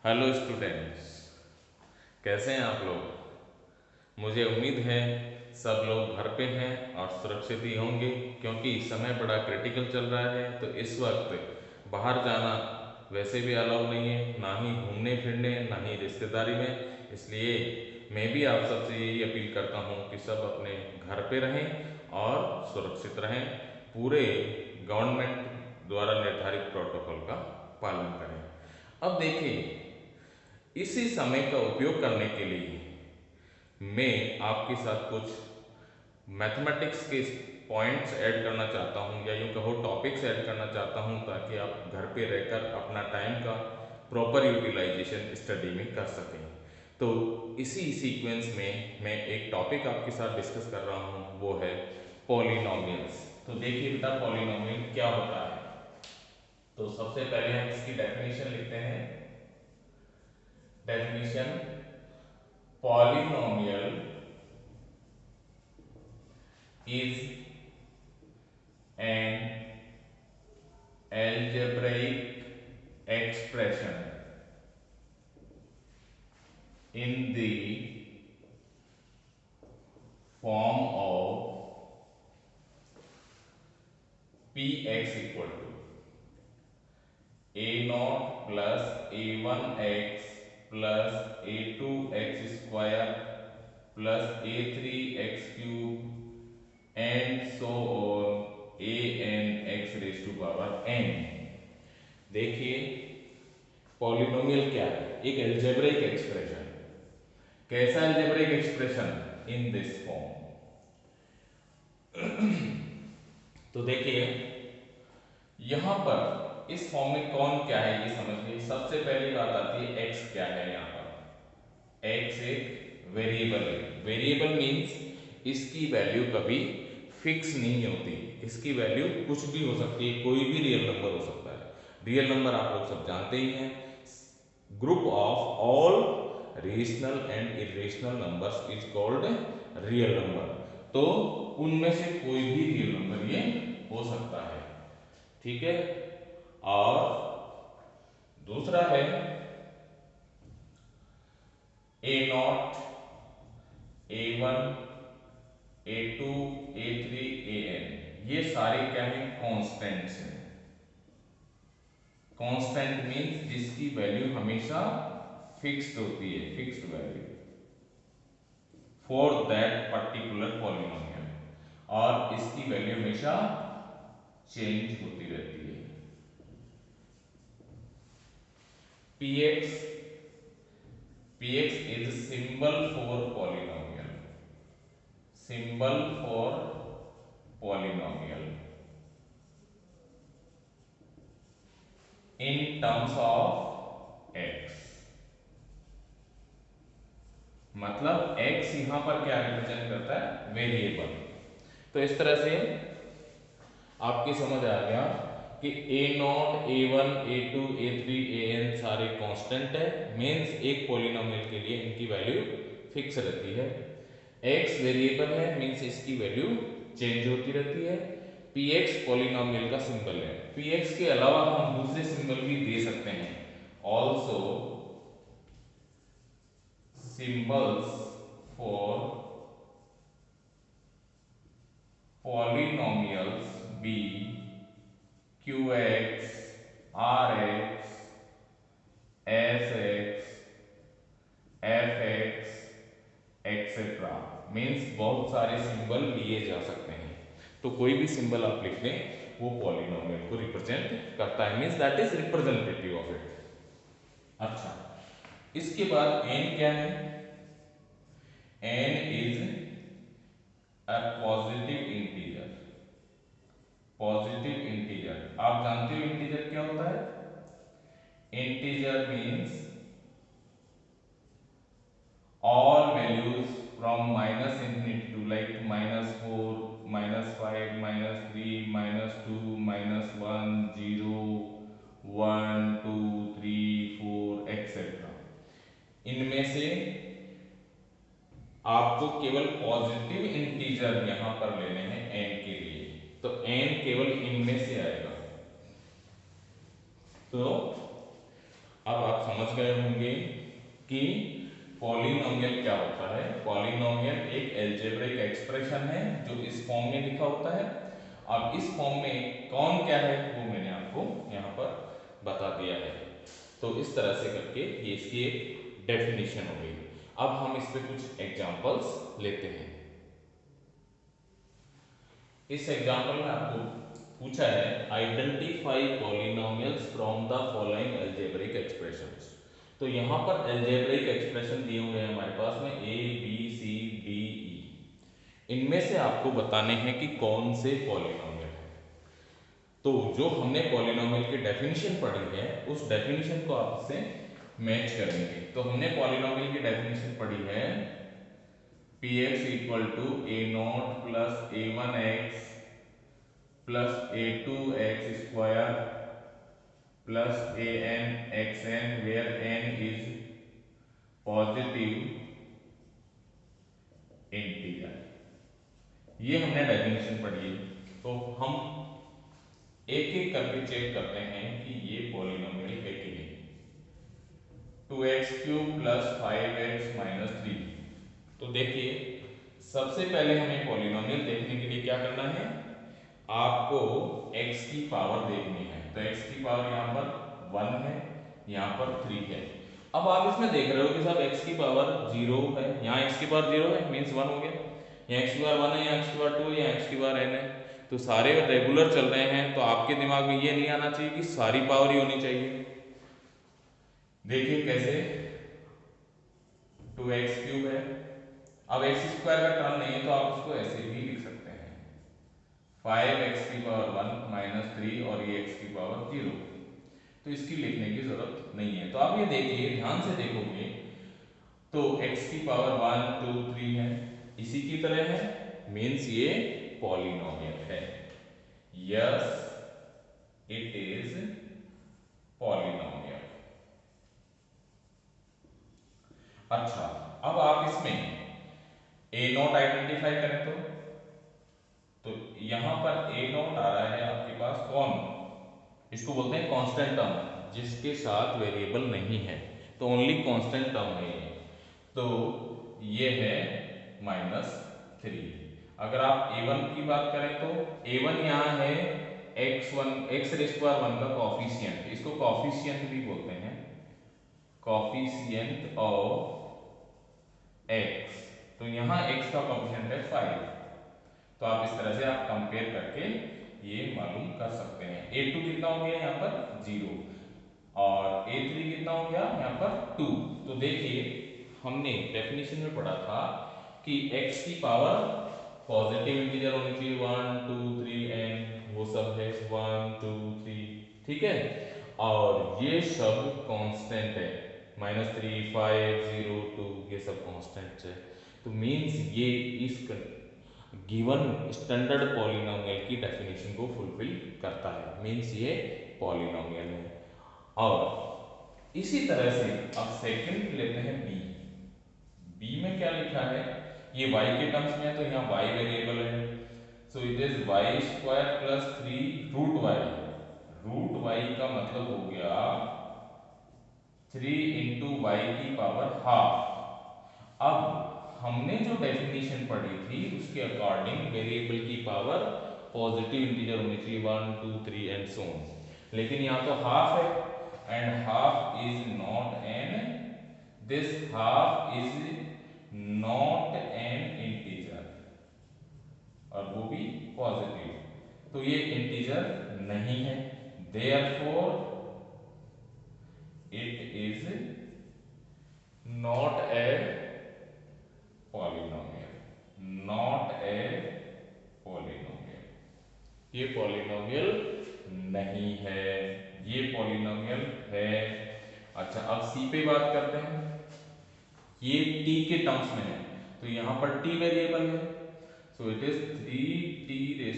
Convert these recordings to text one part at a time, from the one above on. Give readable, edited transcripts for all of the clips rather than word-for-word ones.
Hello students, कैसे हैं आप लोग। मुझे उम्मीद है सब लोग घर पे हैं और सुरक्षित ही होंगे, क्योंकि समय बड़ा क्रिटिकल चल रहा है। तो इस वक्त बाहर जाना वैसे भी अलाउ नहीं है, ना ही घूमने फिरने, ना ही रिश्तेदारी में। इसलिए मैं भी आप सबसे यही अपील करता हूँ कि सब अपने घर पे रहें और सुरक्षित रहें। पूरे गवर्नमेंट द्वारा निर्धारित प्रोटोकॉल का पालन करें। अब देखिए, इसी समय का उपयोग करने के लिए मैं आपके साथ कुछ मैथमेटिक्स के पॉइंट्स ऐड करना चाहता हूं, या यूं कहो टॉपिक्स ऐड करना चाहता हूं, ताकि आप घर पे रहकर अपना टाइम का प्रॉपर यूटिलाइजेशन स्टडी में कर सकें। तो इसी सीक्वेंस में मैं एक टॉपिक आपके साथ डिस्कस कर रहा हूं, वो है पॉलिनोमियल्स। तो देखिए बेटा, पॉलिनोमियल क्या होता है। तो सबसे पहले हम इसकी डेफिनेशन लिखते हैं। Definition: polynomial is an algebraic expression in the form of px equal to a naught plus a1x plus a2x square plus a3x cube and so on an x raised to power n। देखिए, polynomial क्या है? एक algebraic expression. कैसा algebraic expression? In this form. तो देखिए, यहां पर इस फॉर्म में कौन क्या है ये समझिए। सबसे पहली बात आती है x क्या है। यहां पर x एक वेरिएबल है। वेरिएबल मींस इसकी वैल्यू कभी फिक्स नहीं होती। इसकी वैल्यू कुछ भी हो सकती है, कोई भी रियल नंबर हो सकता है। रियल नंबर आप लोग सब जानते ही हैं, group of all rational and irrational numbers is called real number. तो उनमें से कोई भी रियल नंबर ये हो सकता है, ठीक है। और दूसरा है a nought, a one, a two, a three, a n. ये सारे क्या है? कॉन्स्टेंट्स हैं। कांस्टेंट मींस जिसकी वैल्यू हमेशा फिक्स्ड होती है, fixed value for that particular polynomial, और इसकी वैल्यू हमेशा चेंज होती रहती है। px is symbol for polynomial, symbol for polynomial in terms of x। मतलब x यहां पर क्या रिप्रेजेंट करता है? वेरिएबल। तो इस तरह से आपकी समझ आ गया कि a nought, a one, a two, a three, a n सारे कांस्टेंट है। मीन्स एक पॉलिनोमियल के लिए इनकी वैल्यू फिक्स रहती है। x वेरिएबल है, मीन्स इसकी वैल्यू चेंज होती रहती है। px पॉलिनोमियल का सिंबल है। px के अलावा हम दूसरे सिंबल भी दे सकते हैं। Also symbols for polynomials be qx, rx, sx, fx etcetera. Means बहुत सारे सिंबल लिए जा सकते हैं। तो कोई भी सिंबल आप लिख दें, वो पॉलिनोमियल को रिप्रेजेंट करता है। Means that is representative of it. अच्छा, इसके बाद n क्या है? n is a positive integer. Positive integer आप जानते हो इंटीजर क्या होता है? Integer means all values from minus infinity to like -4, -5, -3, -2, -1, 0, 1, 2, 3, 4 etcetera. इनमें से आपको केवल पॉजिटिव इंटीजर यहां पर लेने हैं n के लिए। तो n केवल इनमें से आएगा। तो अब आप समझ गए होंगे कि पॉलिनोमियल क्या होता है। पॉलिनोमियल एक अलजेब्रिक एक्सप्रेशन है जो इस फॉर्म में लिखा होता है। अब इस फॉर्म में कौन क्या है वो मैंने आपको यहाँ पर बता दिया है। तो इस तरह से करके ये इसकी एक डेफिनेशन हो गई। अब हम इस पे कुछ एग्जांपल्स लेते हैं। इस एग्जांपल में आपको पूछा है identify polynomials from the following algebraic expressions. तो यहाँ पर अलजेब्रिक एक्सप्रेशन दिए हुए हैं हमारे पास में A B C D E. इनमें से आपको बताने हैं कि कौन से पॉलिनोमियल है। तो जो हमने पॉलिनोमियल की डेफिनेशन पढ़ी है उस डेफिनेशन को आपसे मैच करेंगे। तो हमने पॉलिनोमियल की डेफिनेशन पढ़ी है p x equal to a naught plus a one x plus a two x square plus a n x n where n is positive integer. ये हमने डेफिनेशन पढ़ी है। तो हम एक एक करके चेक करते हैं कि ये पॉलिनोमियल है कि नहीं। 2x³ plus 5x minus 3। तो देखिए सबसे पहले हमें पॉलिनोमियल देखने के लिए क्या करना है, आपको x की पावर देखनी है। तो x की पावर यहाँ पर 1 है, यहाँ पर 3 है। अब आप इसमें देख रहे हो कि साहब x की पावर 0 है, यहाँ x की पावर 0 है मीन्स 1 हो गया, यहाँ x की पावर 1 है, यहाँ x की पावर 2 है, यहाँ x की पावर n है। तो सारे रेगुलर चल रहे हैं, तो आपके दिमाग में ये नहीं आना चाहिए कि सारी पावर ही होनी चाहिए। देखिए कैसे, 2x³ है, अब x² का टर्म नहीं है तो आप उसको ऐसे भी लिख सकते हैं 5x की पावर 1 माइनस 3 और ये x की पावर 0। तो इसकी लिखने की जरूरत नहीं है। तो आप ये देखिए, ध्यान से देखोगे तो x की पावर 1 2 3 है, इसी की तरह है, मीन्स ये पॉलिनोमियल है। Yes it is polynomial. अच्छा, अब आप इसमें ए नॉट आइडेंटिफाई करें तो यहां पर ए नॉट आ रहा है आपके पास कौन, इसको बोलते हैं कांस्टेंट टर्म, जिसके साथ वेरिएबल नहीं है, तो ओनली कांस्टेंट टर्म है ये। तो ये है -3। अगर आप a1 की बात करें तो a1 यहाँ है x1 का कॉफिशिएंट, इसको कॉफिशिएंट भी बोलते हैं, कॉफिशिएंट ऑफ x। तो यहाँ x का कॉफिशिएंट है 5। तो आप इस तरह से आप कंपेयर करके ये मालूम कर सकते हैं। a2 कितना हो गया यहाँ पर 0 और a3 कितना हो गया यहाँ पर 2। तो देखिए हमने डेफिनेशन में पढ़ा था कि x की पावर पॉजिटिव इंटीजर होनी चाहिए, 1 2 3 n वो सब है 1 2 3, ठीक है। और ये सब कांस्टेंट है, -3 5 0 2 ये सब कांस्टेंट है। तो मींस ये इस गिवन स्टैंडर्ड पॉलिनोमियल की डेफिनेशन को फुलफिल करता है, मींस ये पॉलिनोमियल है। और इसी तरह से अब सेकंड लेते हैं बी। बी में क्या लिखा है, ये y के टर्म्स में है तो यहाँ y वेरिएबल है, so it is y² plus 3 root y। Root y का मतलब हो गया 3 इंटू y की पावर हाफ। अब हमने जो डेफिनेशन पढ़ी थी उसके अकॉर्डिंग वेरिएबल की पावर पॉजिटिव इंटीजर होनी चाहिए 1 2 3 एंड सो ऑन, लेकिन यहाँ तो हाफ है and half is not an, this half is not an integer, और वो भी पॉजिटिव, तो ये इंटीजर नहीं है, therefore it is not a polynomial, not a polynomial, ये पॉलिनोमियल नहीं है, ये पॉलिनोमियल है। अच्छा, अब सी पे बात करते हैं, ये t के टर्म्स में है तो यहाँ पर t वेरिएबल है, so it is 3t⁴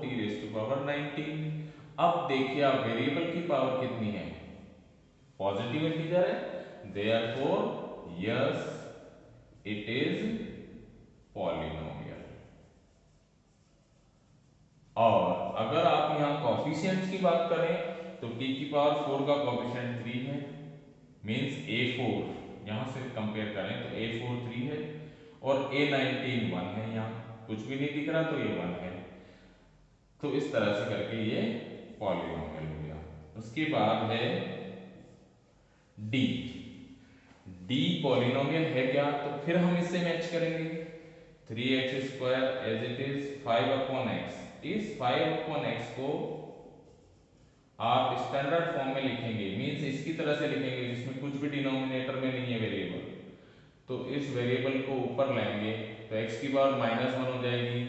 t⁻19। अब देखिए आप वेरिएबल की पावर कितनी है, पॉजिटिव इंटीजर है, therefore yes it is polynomial. और अगर आप यहाँ कोफिशिएंट्स की बात करें तो t⁴ का कोफिशिएंट 3 है, मीन्स a4 यहाँ से कंपेयर करें तो a4 3 है और a19 1 है, यहाँ कुछ भी नहीं दिख रहा तो ये 1 है। तो इस तरह से करके ये पॉलिनोमियल हो गया। उसके बाद है डी। डी पॉलिनोमियल है क्या, तो फिर हम इससे मैच करेंगे। 3x² as it is 5/x, इस 5/x को आप स्टैंडर्ड फॉर्म में लिखेंगे, मींस इसकी तरह से लिखेंगे जिसमें कुछ भी डिनोमिनेटर में नहीं है वेरिएबल। तो इस वेरिएबल को ऊपर लाएंगे तो x⁻1 हो जाएगी।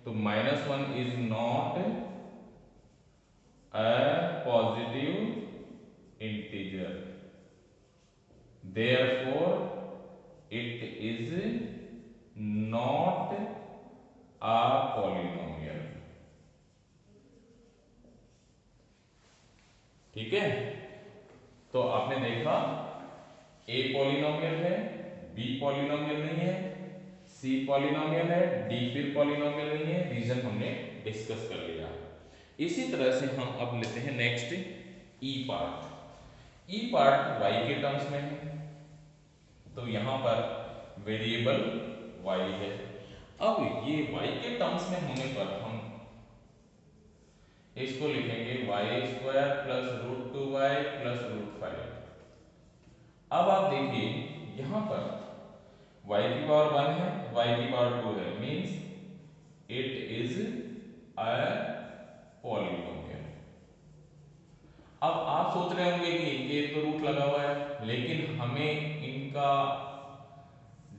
तो -1 is not a positive integer, therefore it is not a polynomial। ठीक है, तो आपने देखा ए पॉलिनोमियल है, बी पॉलिनोमियल नहीं है, सी पॉलिनोमियल है, डी फिर पॉलिनोमियल नहीं है। रीजन हमने डिस्कस कर लिया। इसी तरह से हम अब लेते हैं नेक्स्ट ई पार्ट। ई पार्ट वाई के टर्म्स में है, तो यहां पर वेरिएबल वाई है। अब ये वाई के टर्म्स में होने पर हम इसको लिखेंगे y² प्लस √2y प्लस √5। अब आप देखिए यहां पर y⁻1 है, y⁻2 है, means it is a polynomial. अब आप सोच रहे होंगे कि इनके तो रूट लगा हुआ है, लेकिन हमें इनका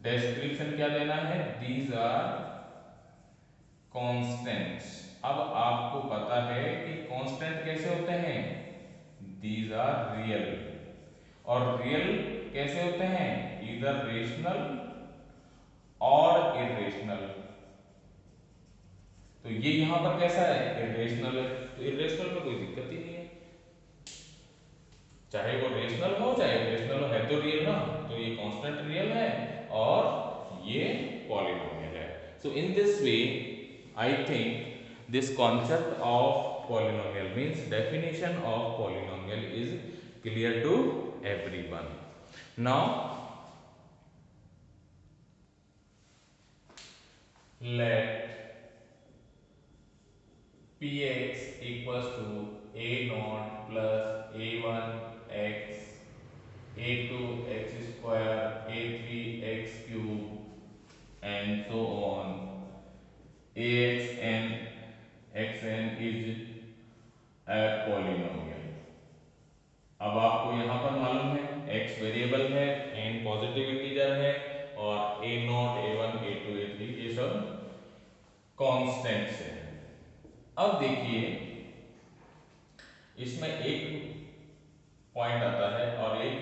डिस्क्रिप्शन क्या देना है, दीज आर कांस्टेंट्स। अब आपको पता है कि कांस्टेंट कैसे होते हैं, दीज आर रियल। और रियल कैसे होते हैं, इधर रेशनल और इरेशनल। तो ये यहां पर कैसा है, इरेशनल है, तो इरेशनल में कोई दिक्कत ही नहीं है, चाहे वो रेशनल हो चाहे इरेशनल हो, है तो रियल ना। तो ये कांस्टेंट रियल है और ये पॉलिनोमियल है। So in this way I think this concept of polynomial means definition of polynomial is clear to everyone. Now let px equals to a0 plus a1x a2x square a3x cube and so on ax and xn is a polynomial। अब आपको यहां पर मालूम है x variable है, n positive integer है और a0 a1 a2 a3 ये सब कांस्टेंट्स है। अब देखिए इसमें एक पॉइंट आता है और एक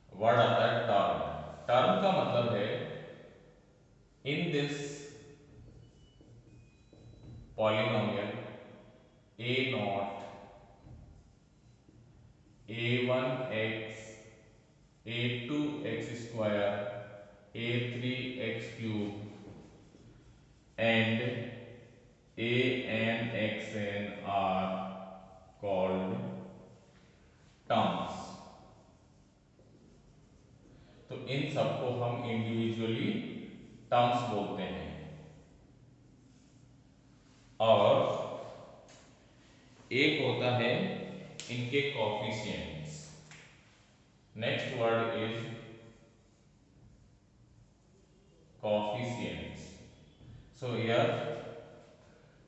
वर्ड आता है टर्म। टर्म का मतलब है in this polynomial a0 a1x a2x square a3x cube and a and xn are called terms। तो इन सबको हम इंडिविजुअली टर्म्स बोलते हैं। और एक होता है इनके coefficients. Next word is coefficients. So here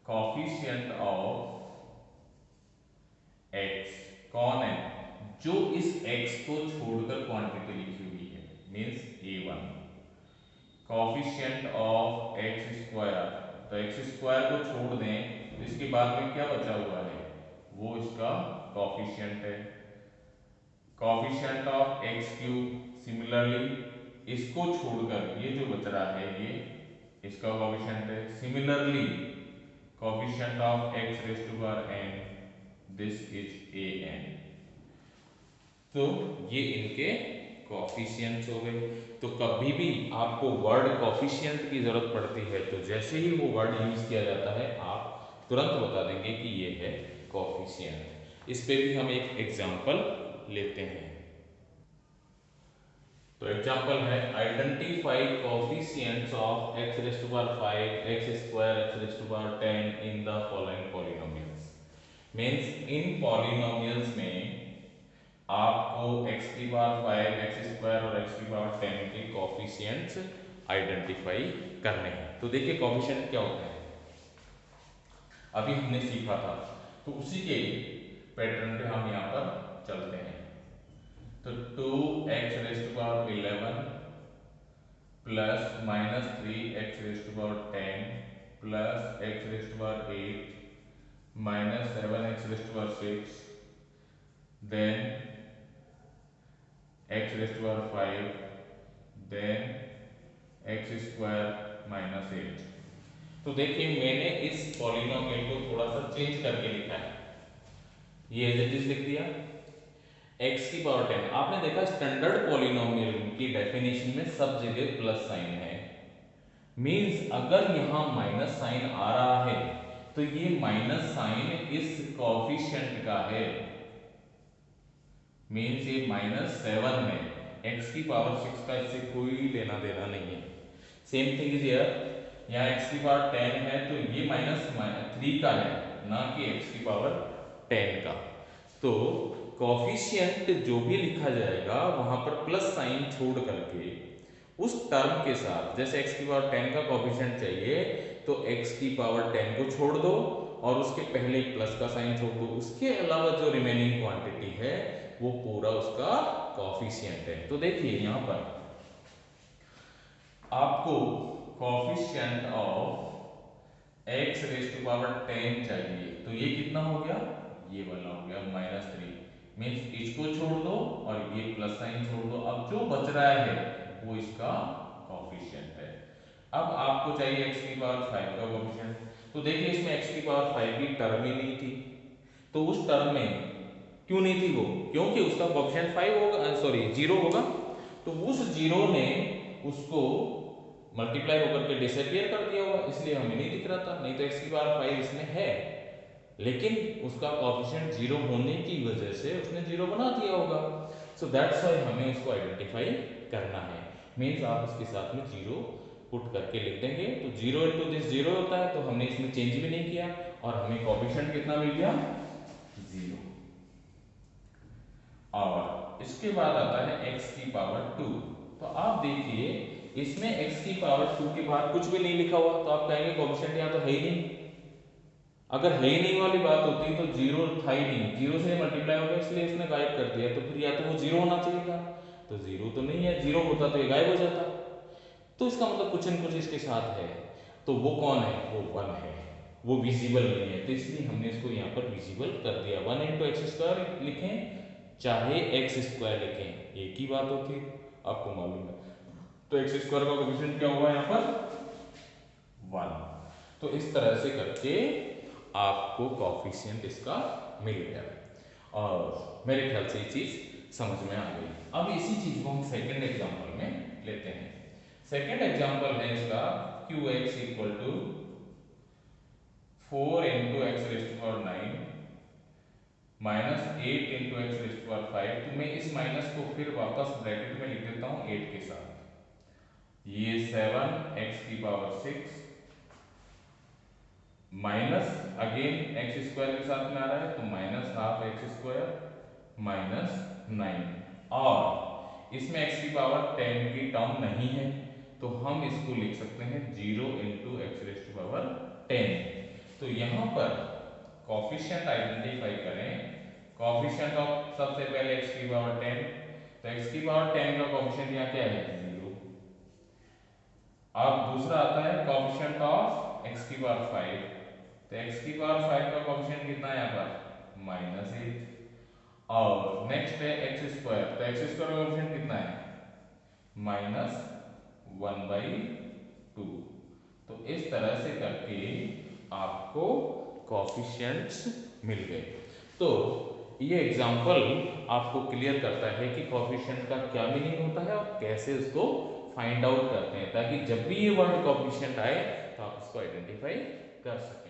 coefficient of x कौन है, जो इस x को छोड़कर क्वांटिटी लिखी हुई है, means a1। Coefficient of x², तो x² को छोड़ दें तो इसके बाद में क्या बचा हुआ है, वो इसका कोफिशिएंट है। कोफिशिएंट ऑफ x³ सिमिलरली इसको छोड़कर ये जो बच रहा है ये इसका कोफिशिएंट है। Similarly coefficient of x⁻n, this is an। तो ये इनके कोफिशिएंट्स हो गए। तो कभी भी आपको वर्ड कोफिशिएंट की जरूरत पड़ती है तो जैसे ही वो वर्ड यूज किया जाता है आप तुरंत बता देंगे कि ये है कोफिशिएंट। इस पे भी हम एक एग्जांपल लेते हैं। तो एग्जांपल है identify coefficients of x raise to power 5 x square x raise to power 10 in the following polynomials. Means in polynomials में आपको x की पावर 5 x स्क्वायर और x की पावर 10 के कोफिशिएंट्स आइडेंटिफाई करने हैं। तो देखिए कोफिशिएंट क्या होता है, अभी हमने सीखा था, तो उसी के पैटर्न पे हम यहाँ पर चलते हैं। तो 2x raise to power 11 plus minus 3x raise to power 10 plus x raise to power 8 minus 7x raise to power 6 then x raise to power 5 then x square minus 8। तो देखिए मैंने इस पॉलिनोमियल को थोड़ा सा चेंज करके लिखा है, ये एज इट इज लिख दिया x की पावर 10। आपने देखा स्टैंडर्ड पॉलिनोमियल की डेफिनेशन में सब जगह प्लस साइन है, मींस अगर यहाँ माइनस साइन आ रहा है तो ये माइनस साइन इस कोफिशिएंट का है, मींस ये -7 है। x की पावर 6 का इससे कोई लेना देना नहीं है। सेम थिंग इज हियर, यहाँ x की पावर 10 है तो ये -3 का है, ना कि x की पावर 10 का। तो कोफिशिएंट जो भी लिखा जाएगा वहां पर प्लस साइन छोड़ करके उस टर्म के साथ, जैसे x की पावर 10 का कोफिशिएंट चाहिए तो x की पावर 10 को छोड़ दो और उसके पहले प्लस का साइन छोड़ दो, उसके अलावा जो रिमेनिंग क्वांटिटी है वो पूरा उसका कोफिशिएंट है। तो देखिए यहाँ पर आपको coefficient of x raise to power 10 चाहिए, तो ये कितना हो गया, ये वाला हो गया -3, मींस इसको छोड़ दो और ये प्लस साइन छोड़ दो, अब जो बच रहा है वो इसका कोफिशिएंट है। अब आपको चाहिए x की पावर 5 का कोफिशिएंट, तो देखिए इसमें x की पावर 5 की टर्म ही नहीं थी, तो उस टर्म में क्यों नहीं थी वो, क्योंकि उसका कोफिशिएंट 5 होगा, सॉरी 0 होगा, तो उस 0 ने उसको मल्टीप्लाई होकर के डिसअपियर कर दिया होगा, इसलिए हमें नहीं दिख रहा था। नहीं तो x की पावर 5 इसमें है लेकिन उसका कोफिशिएंट 0 होने की वजह से उसने 0 बना दिया होगा, सो दैट्स व्हाई हमें उसको आइडेंटिफाई करना है। मींस आप उसके साथ में 0 पुट करके लिख देंगे, तो 0 इंटू दिस 0 होता है, तो हमने इसमें चेंज भी नहीं किया और हमें कोफिशिएंट कितना मिल गया, 0। और इसके बाद आता है x की पावर 2, तो आप देखिए इसमें x की पावर 2 के बाद कुछ भी नहीं लिखा हुआ, तो आप कहेंगे कोफिशिएंट यहाँ तो है ही नहीं। अगर है ही नहीं वाली बात होती तो 0 था ही नहीं, 0 से मल्टीप्लाई हो गया इसलिए इसने गायब कर दिया, तो फिर या तो वो 0 होना चाहिए था, तो 0 तो नहीं है, 0 होता तो ये गायब हो जाता, तो इसका मतलब कुछ न कुछ इसके साथ है, तो वो कौन है, वो 1 है, वो विजिबल नहीं है, तो इसलिए हमने इसको यहाँ पर विजिबल कर दिया। 1 इंटू एक्स स्क्वायर लिखें चाहे एक्स स्क्वायर लिखें एक ही बात होती, आपको मालूम है, तो एक्स स्क्वायर का कोफिशिएंट क्या हुआ यहाँ पर 1। तो इस तरह से करके आपको कोफिशिएंट इसका मिल गया और मेरे ख्याल से ये चीज समझ में आ गई। अब इसी चीज को हम सेकंड एग्जांपल में लेते हैं। सेकंड एग्जांपल है इसका qx equal to 4 into x raise to power 9 minus 8 into x raise to power 5, तो मैं इस माइनस को फिर वापस ब्रैकेट में लिख देता हूँ 8 के साथ, ये 7 एक्स की power 6 minus again x square के साथ में आ रहा है तो minus half x square minus 9, और इसमें एक्स की पावर 10 की टर्म नहीं है तो हम इसको लिख सकते हैं 0 into x raise to power 10। तो यहाँ पर कोफिशिएंट आइडेंटिफाई करें, कोफिशिएंट ऑफ सबसे पहले एक्स की पावर 10, तो एक्स की पावर 10 का कोफिशिएंट यहाँ क्या है 0। अब दूसरा आता है कोफिशिएंट ऑफ एक्स की पावर 5, तो x की पावर 5 का कोफिशिएंट कितना है यहाँ पर -8, और नेक्स्ट है x स्क्वायर, तो x स्क्वायर का कोफिशिएंट कितना है -1/2। तो इस तरह से करके आपको कोफिशिएंट्स मिल गए। तो ये एग्जांपल आपको क्लियर करता है कि कोफिशिएंट का क्या मीनिंग होता है और कैसे उसको फाइंड आउट करते हैं, ताकि जब भी ये वर्ड कोफिशिएंट आए तो आप उसको आइडेंटिफाई कर सकते हैं।